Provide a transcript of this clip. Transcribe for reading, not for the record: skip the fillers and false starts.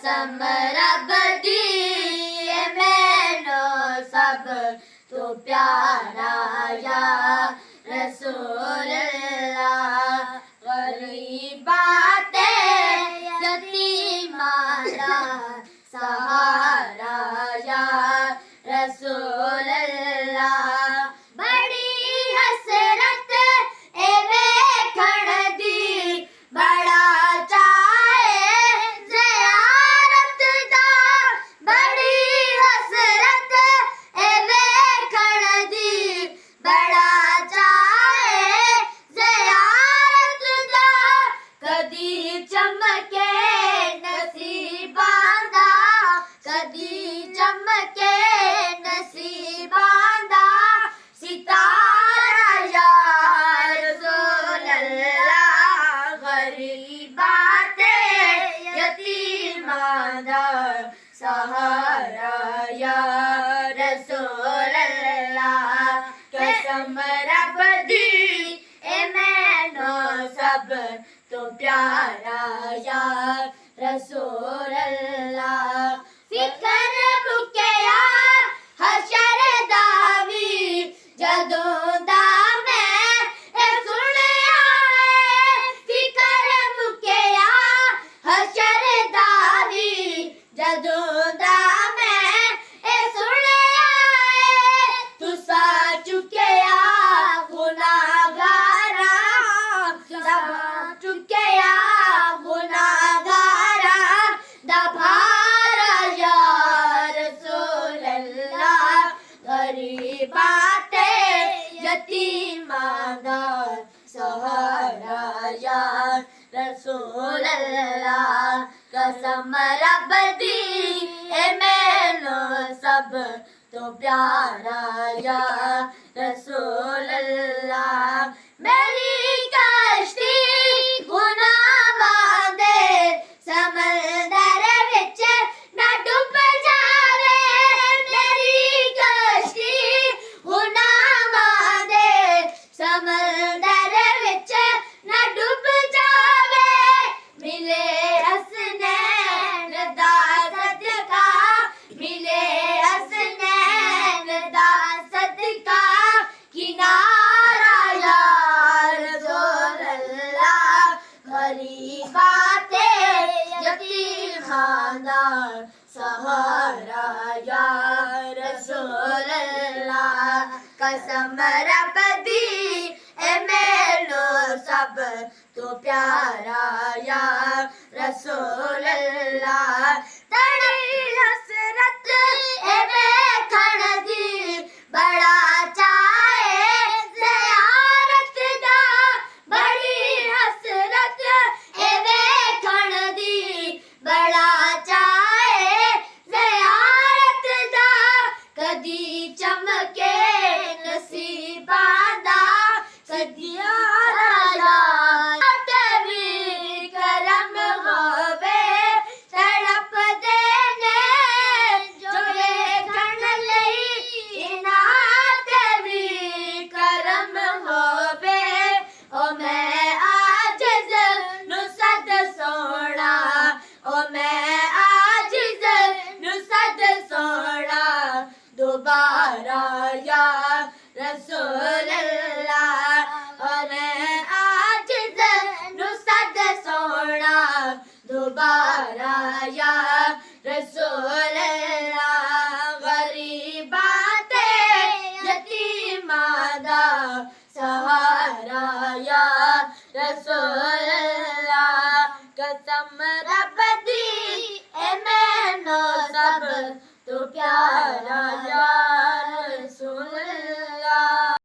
कसम रब दी मैनू सब तो प्यारा या रसूल अल्लाह। गरीबां ते यतीमां दा सहारा या रसूल अल्लाह। बड़ी हसरत ए वेखण दी बड़ा चाहे ज़ियारत दा। बड़ी हसरत ए वेखण दी बड़ा चाहे ज़ियारत दा। कदी चमके नसीबां दा कदी चमके नसीबां दा सितारा या रसूल अल्लाह। गरीबां ते यतीमां दा सहारा या रसूल अल्लाह। कसम रब दी मैनू सब तो प्यारा या रसूल अल्लाह। फिकर मुक्या हशर दा वी जदों दा मैं सुनिया है। फिकर मुक्या हशर दा वी जदों दा मैं सुनिया है। तुसा चुकिया गुनाहगारा सब चुकिया गुनाहगारा दा भारा या रसूल अल्लाह। गरीबां ते यतीमां दा सहारा या रसूल अल्लाह। कसम रब दी मैनू सब तो प्यारा या रसूल अल्लाह। मेरी कश्ती गुनाहां दे समंदर विच ना डुब जावे। मेरी कश्ती गुनाहां दे समंदर विच ना डुब जावे। मिले हसनैन दा सदका मिले हसनैन दा सदका किनारा या रसूल अल्लाह। गरीबां ते यतीमां दा सहारा या रसूल अल्लाह। कसम रब दी मैनू सब तो प्यारा या रसूल अल्लाह। तड़ी हसरत ए वेखण दी बड़ा चाहे ज़ियारत दा। बड़ी हसरत ए वेखण दी बड़ा चाहे ज़ियारत दा। कदी चमके नसीबां दा कदी राया ते वी करम होवे। तड़प देने जो वेखण लई इन्हां ते वी करम होवे। ओ मैं आजिज़ नू सद सोना ओ मैं आजिज़ नू सद सोना दोबारा या रसूल अल्लाह। ओ मैं आजिज़ नू सद सोना दोबारा या रसूल अल्लाह। गरीबां ते यतीमां दा सहारा या रसूल अल्लाह। कसम रब दी मैनू सब तो प्यारा